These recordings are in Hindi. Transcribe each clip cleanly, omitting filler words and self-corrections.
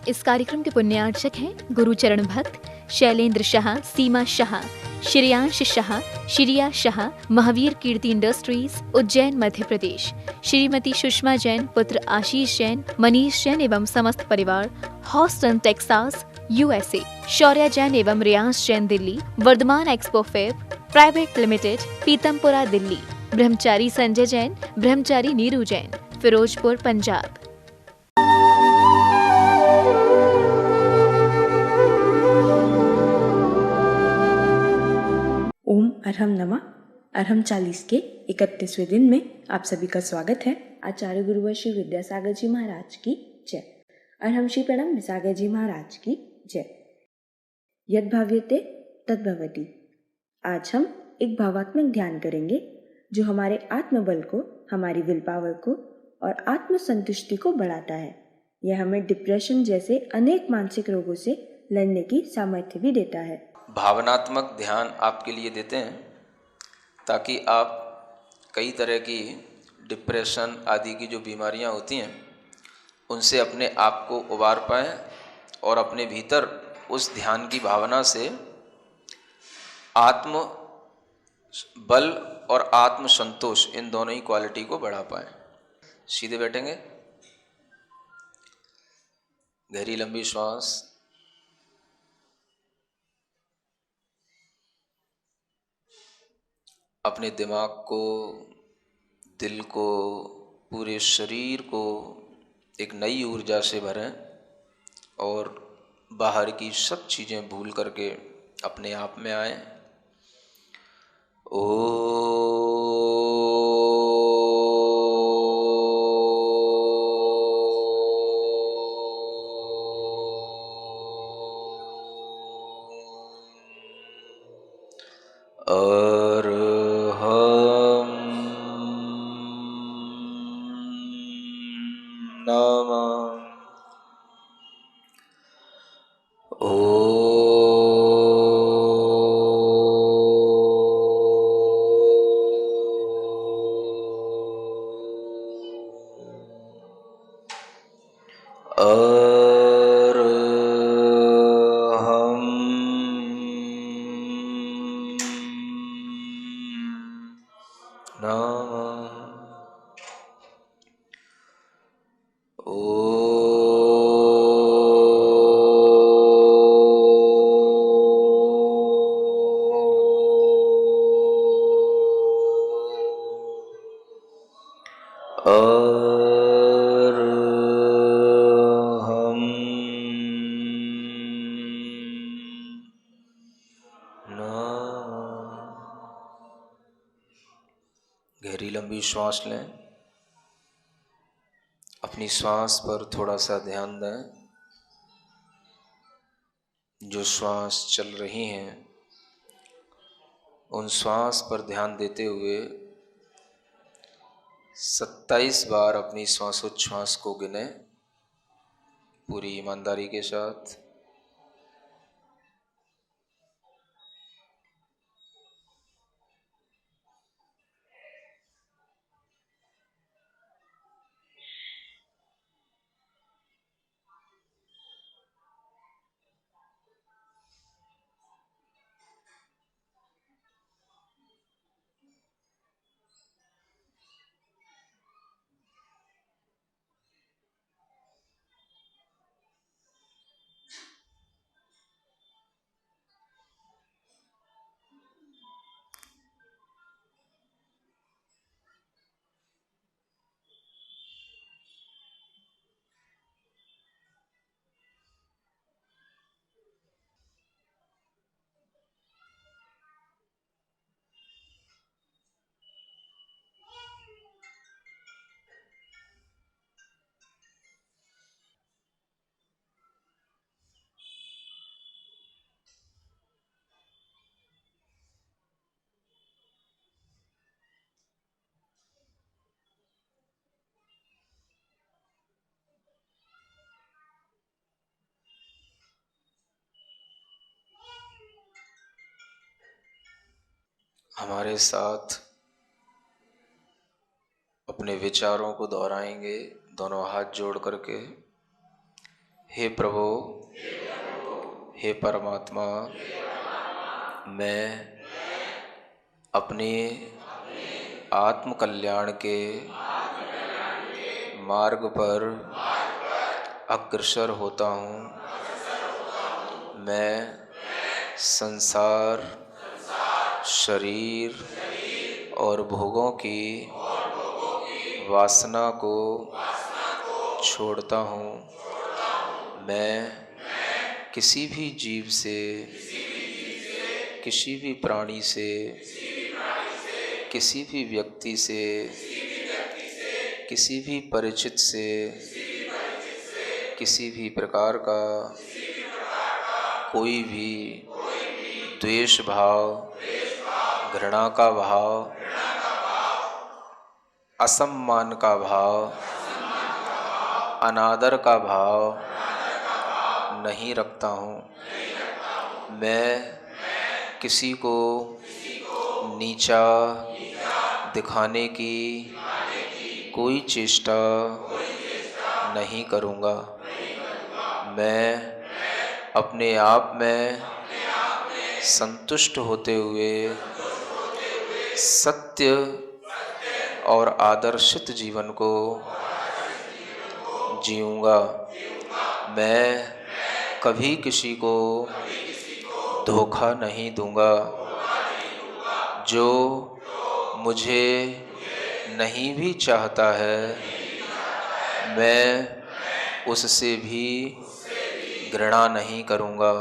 इस कार्यक्रम के पुण्यार्चक हैं गुरुचरण भक्त, शैलेंद्र शाह, सीमा शाह, श्रेयांश शाह, श्रिया शाह, महावीर कीर्ति इंडस्ट्रीज, उज्जैन, मध्य प्रदेश, श्रीमती सुषमा जैन, पुत्र आशीष जैन, मनीष जैन एवं समस्त परिवार, Houston Texas, USA, Shaurya Jain एवं Riyansh Jain, Delhi, Vardhaman expo fair private limited, Pitampura, Delhi, ब्रह्मचारी संजय जैन, ब्रह्मचारी नीरू जैन, फिरोजपुर, पंजाब। ओम अरहम नमः। अरहम 40 के 31वें दिन में आप सभी का स्वागत है। आचार्य गुरुवर श्री विद्यासागर जी महाराज की जय। अरहम श्री प्रणम विसागर जी महाराज की जय। यद भाव्यते तद भवति। आज हम एक भावात्मक ध्यान करेंगे जो हमारे आत्मबल को, हमारी विल पावर को और आत्मसंतुष्टि को बढ़ाता है। यह हमें डिप्रेशन जैसे अनेक मानसिक रोगों से लड़ने की सामर्थ्य भी देता है। भावनात्मक ध्यान आपके लिए देते हैं ताकि आप कई तरह की डिप्रेशन आदि की जो बीमारियां होती हैं उनसे अपने आप को उबार पाएं और अपने भीतर उस ध्यान की भावना से आत्म बल और आत्म संतोष इन दोनों ही क्वालिटी को बढ़ा पाएं। सीधे बैठेंगे, गहरी लंबी श्वास, अपने दिमाग को, दिल को, पूरे शरीर को एक नई ऊर्जा से भरें और बाहर की सब चीज़ें भूल करके अपने आप में आएं। गहरी लंबी श्वास लें, अपनी श्वास पर थोड़ा सा ध्यान दें। जो श्वास चल रही हैं उन श्वास पर ध्यान देते हुए 27 बार अपनी श्वासोच्छ्वास को गिने पूरी ईमानदारी के साथ। हमारे साथ अपने विचारों को दोहराएंगे, दोनों हाथ जोड़ करके हे प्रभु, हे परमात्मा, मैं अपने आत्म कल्याण के मार्ग पर अग्रसर होता हूँ। मैं संसार, शरीर और भोगों की वासना को छोड़ता हूँ। मैं किसी भी जीव से, किसी भी प्राणी से, किसी भी व्यक्ति से, किसी भी परिचित से, किसी भी प्रकार का कोई भी द्वेष भाव, घृणा का भाव, असम्मान का भाव, अनादर का भाव नहीं रखता हूँ। मैं किसी को नीचा दिखाने की कोई चेष्टा नहीं करूँगा। मैं अपने आप में संतुष्ट होते हुए सत्य और आदर्शित जीवन को जीऊँगा। मैं कभी किसी को धोखा नहीं दूँगा। जो मुझे नहीं भी चाहता है, मैं उससे भी घृणा नहीं करूँगा।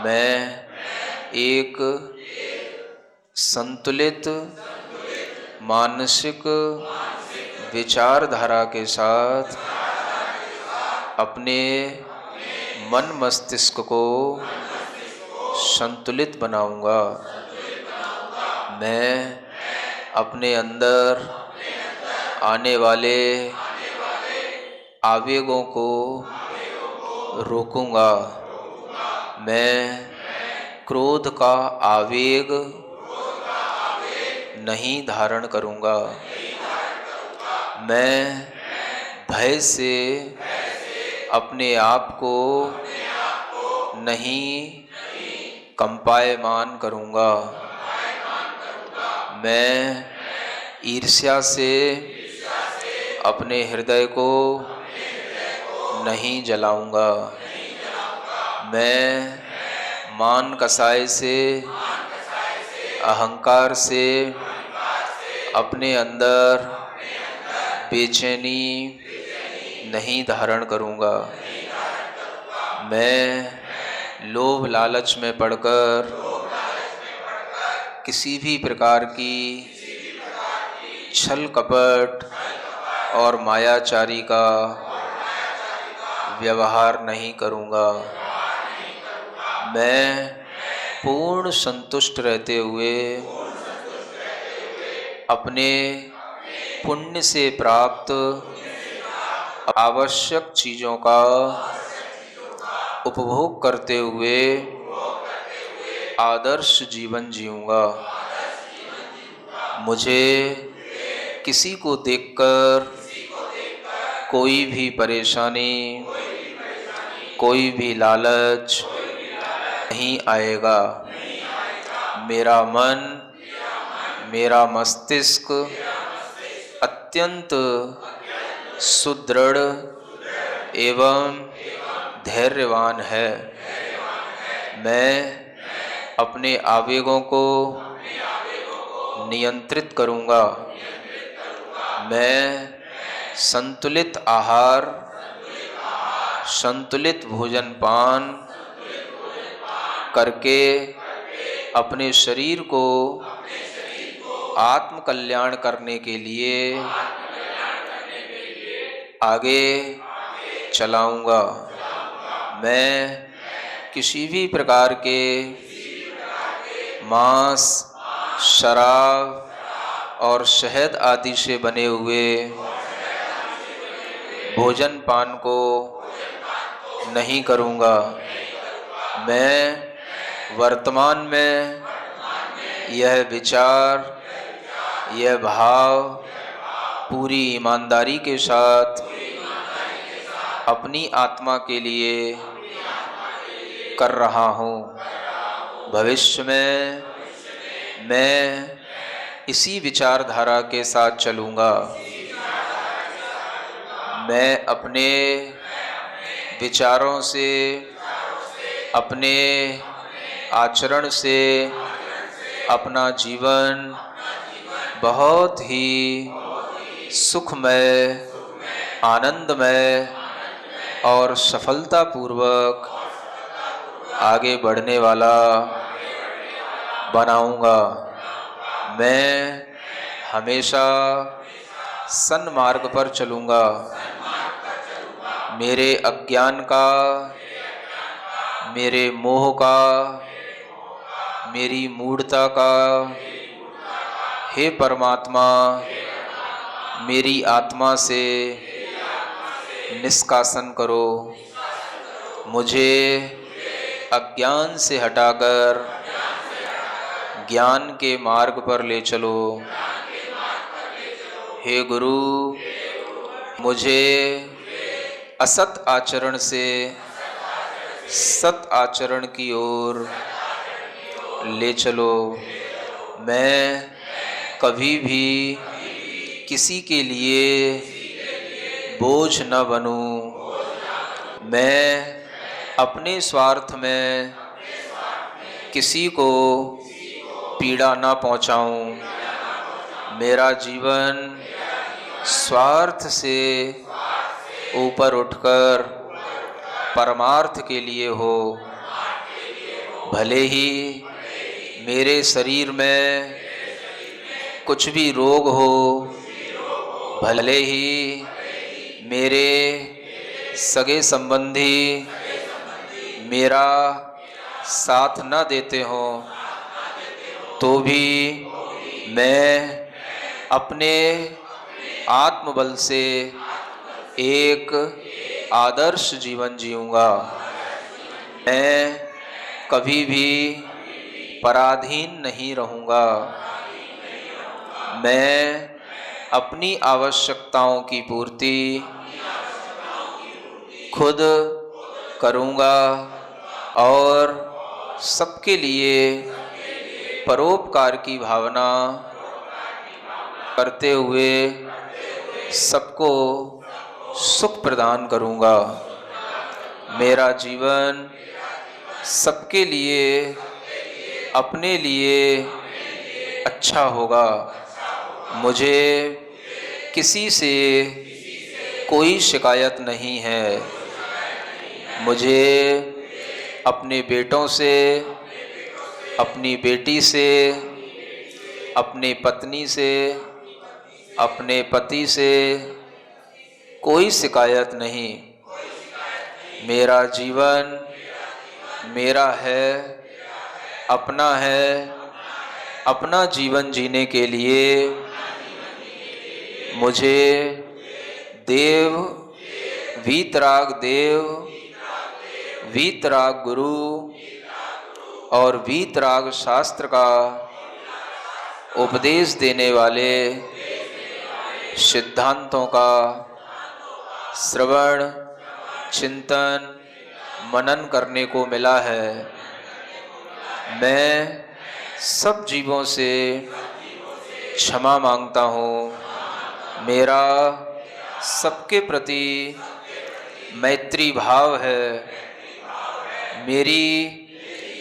मैं एक संतुलित मानसिक विचारधारा के साथ अपने मन मस्तिष्क को संतुलित बनाऊंगा। मैं अपने अंदर आने वाले आवेगों को रोकूंगा। मैं क्रोध का आवेग नहीं धारण करूंगा। मैं भय से अपने आप को नहीं कंपायमान करूंगा। मैं ईर्ष्या से अपने हृदय को नहीं जलाऊंगा। मैं मान कसाई से, अहंकार से अपने अंदर बेचैनी नहीं धारण करूंगा। मैं लोभ लालच में पड़कर किसी भी प्रकार की छल कपट और मायाचारी का व्यवहार नहीं करूंगा। मैं पूर्ण संतुष्ट रहते हुए अपने पुण्य से प्राप्त आवश्यक चीज़ों का उपभोग करते हुए आदर्श जीवन जीऊँगा। मुझे किसी को देखकर कोई भी परेशानी, कोई भी लालच नहीं आएगा। मेरा मन, मेरा मस्तिष्क अत्यंत सुदृढ़ एवं धैर्यवान है। मैं अपने आवेगों को नियंत्रित करूंगा। मैं संतुलित आहार, संतुलित भोजन पान करके अपने शरीर को आत्म कल्याण करने के लिए आगे चलाऊंगा। मैं किसी भी प्रकार के मांस, शराब और शहद आदि से बने हुए भोजन पान को नहीं करूंगा। मैं वर्तमान में यह विचार, यह भाव पूरी ईमानदारी के साथ अपनी आत्मा के लिए कर रहा हूँ। भविष्य में मैं इसी विचारधारा के साथ चलूँगा। मैं अपने विचारों से, अपने आचरण से अपना जीवन बहुत ही सुखमय, आनंदमय और सफलतापूर्वक आगे बढ़ने वाला बनाऊंगा। मैं हमेशा सन्मार्ग पर चलूँगा। मेरे अज्ञान का, मेरे मोह का, मेरी मूढ़ता का हे परमात्मा मेरी आत्मा से निष्कासन करो। मुझे अज्ञान से हटाकर ज्ञान के मार्ग पर ले चलो। हे गुरु, मुझे असत आचरण से सत आचरण की ओर ले चलो। मैं कभी भी किसी के लिए बोझ न बनूं। मैं अपने स्वार्थ में किसी को पीड़ा न पहुंचाऊं। मेरा जीवन स्वार्थ से ऊपर उठकर परमार्थ के लिए हो। भले ही मेरे शरीर में कुछ भी रोग हो, भले ही मेरे सगे संबंधी मेरा साथ न देते हों, तो भी मैं अपने आत्मबल से एक आदर्श जीवन जीऊँगा। मैं कभी भी पराधीन नहीं रहूँगा। मैं अपनी आवश्यकताओं की पूर्ति खुद करूँगा और सबके लिए परोपकार की भावना करते हुए सबको सुख प्रदान करूँगा। मेरा जीवन सबके लिए, अपने लिए अच्छा होगा। मुझे किसी से कोई शिकायत नहीं है। मुझे अपने बेटों से, अपनी बेटी से, अपने पत्नी से, अपने पति से कोई शिकायत नहीं। मेरा जीवन मेरा है, अपना है। अपना जीवन जीने के लिए मुझे देव, वीतराग देव, वीतराग गुरु और वीतराग शास्त्र का उपदेश देने वाले सिद्धांतों का श्रवण, चिंतन, मनन करने को मिला है। मैं सब जीवों से क्षमा मांगता हूँ। मेरा सबके प्रति मैत्री भाव है। मेरी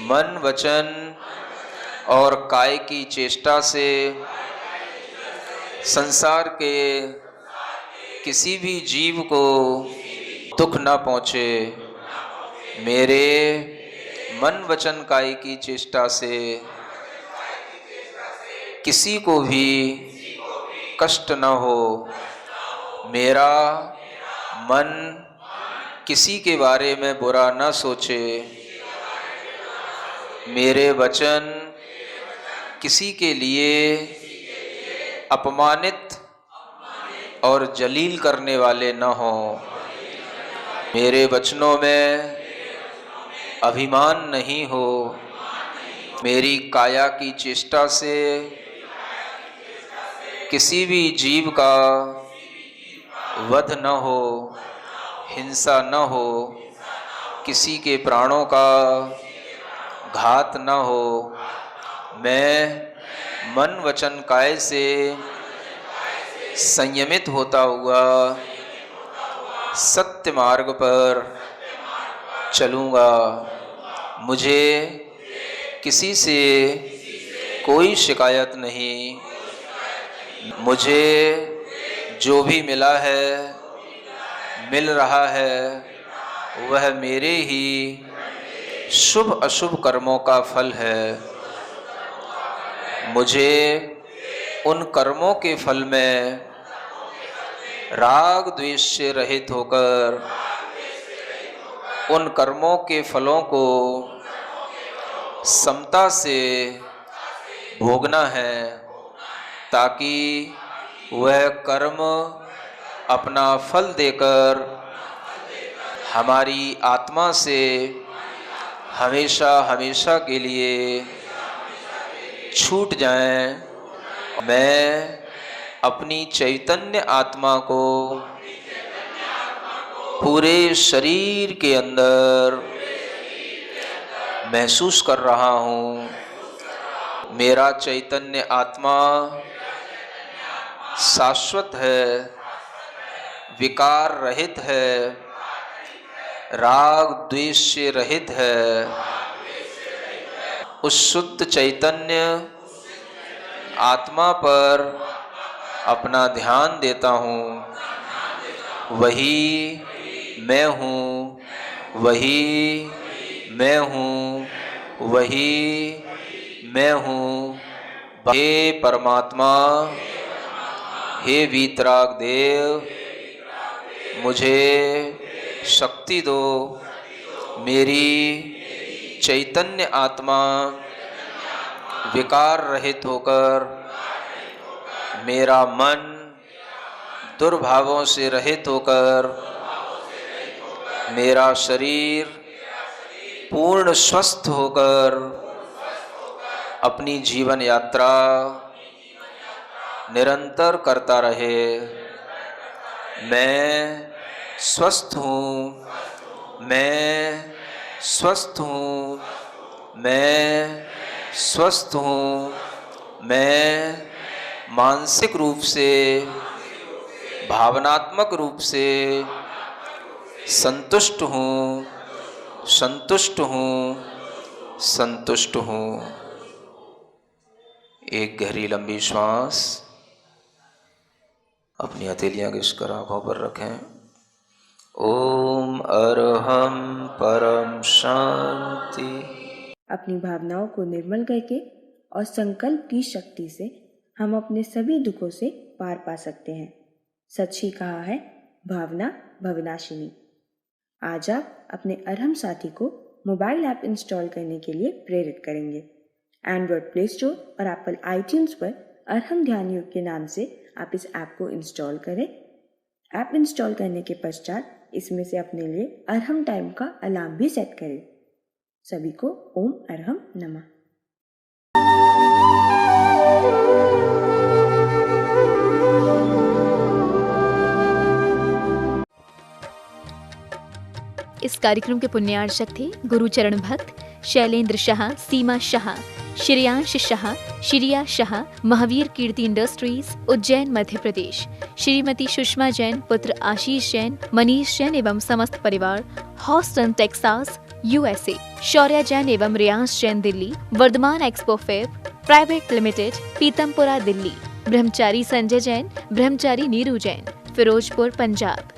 मन, वचन और काय की चेष्टा से संसार के किसी भी जीव को दुख न पहुँचे। मेरे मन, वचन, काय की चेष्टा से किसी को भी कष्ट न हो। मेरा मन किसी के बारे में बुरा न सोचे। मेरे वचन किसी के लिए अपमानित और जलील करने वाले न हों। मेरे वचनों में अभिमान नहीं हो। मेरी काया की चेष्टा से किसी भी जीव का वध न हो। हिंसा न हो, किसी के प्राणों का घात न हो। मैं मन वचन काया से संयमित होता हुआ सत्य मार्ग पर चलूँगा। मुझे किसी से कोई शिकायत नहीं। मुझे जो भी मिला है, मिल रहा है, वह मेरे ही शुभ अशुभ कर्मों का फल है। मुझे उन कर्मों के फल में राग द्वेष से रहित होकर उन कर्मों के फलों को समता से भोगना है, ताकि वह कर्म अपना फल देकर हमारी आत्मा से हमेशा हमेशा के लिए छूट जाएं। मैं अपनी चैतन्य आत्मा को पूरे शरीर के अंदर महसूस कर रहा हूँ। मेरा चैतन्य आत्मा शाश्वत है, विकार रहित है, राग द्वेष से रहित है। उस शुद्ध चैतन्य आत्मा पर अपना ध्यान देता हूँ। वही मैं हूँ, वही मैं हूँ, वही मैं हूँ। हे परमात्मा, हे वीतराग देव, मुझे शक्ति दो। मेरी चैतन्य आत्मा विकार रहित होकर, मेरा मन दुर्भावों से रहित होकर, मेरा शरीर पूर्ण स्वस्थ होकर अपनी जीवन यात्रा निरंतर करता रहे। मैं स्वस्थ हूँ, मैं स्वस्थ हूँ, मैं स्वस्थ हूँ। मैं मानसिक रूप से, भावनात्मक रूप से संतुष्ट हूँ, संतुष्ट हूँ, संतुष्ट हूँ। एक गहरी लंबी श्वास अपनी हथेलियां घिसकर आंखों पर रखें। ओम अरहम परम शांति। अपनी भावनाओं को निर्मल करके और संकल्प की शक्ति से हम अपने सभी दुखों से पार पा सकते हैं। सच ही कहा है भावना भवनाशिनी। आज आप अपने अरहम साथी को मोबाइल ऐप इंस्टॉल करने के लिए प्रेरित करेंगे। एंड्रॉयड प्ले स्टोर और एप्पल आईट्यून्स पर अरहम ध्यान योग के नाम से आप इस ऐप को इंस्टॉल करें। ऐप इंस्टॉल करने के पश्चात इसमें से अपने लिए अरहम टाइम का अलार्म भी सेट करें। सभी को ओम अरहम नमः। इस कार्यक्रम के पुण्यार्चक थे गुरुचरण भक्त, शैलेंद्र शाह, सीमा शाह, श्रेयांश शाह, श्रिया शाह, महावीर कीर्ति इंडस्ट्रीज, उज्जैन, मध्य प्रदेश। श्रीमती सुषमा जैन, पुत्र आशीष जैन, मनीष जैन एवं समस्त परिवार, Houston, Texas, USA. Shaurya Jain एवं Riyansh Jain, Delhi. Vardhaman expo fab private limited, Pitampura, Delhi. ब्रह्मचारी संजय जैन, ब्रह्मचारी नीरू जैन, फिरोजपुर, पंजाब।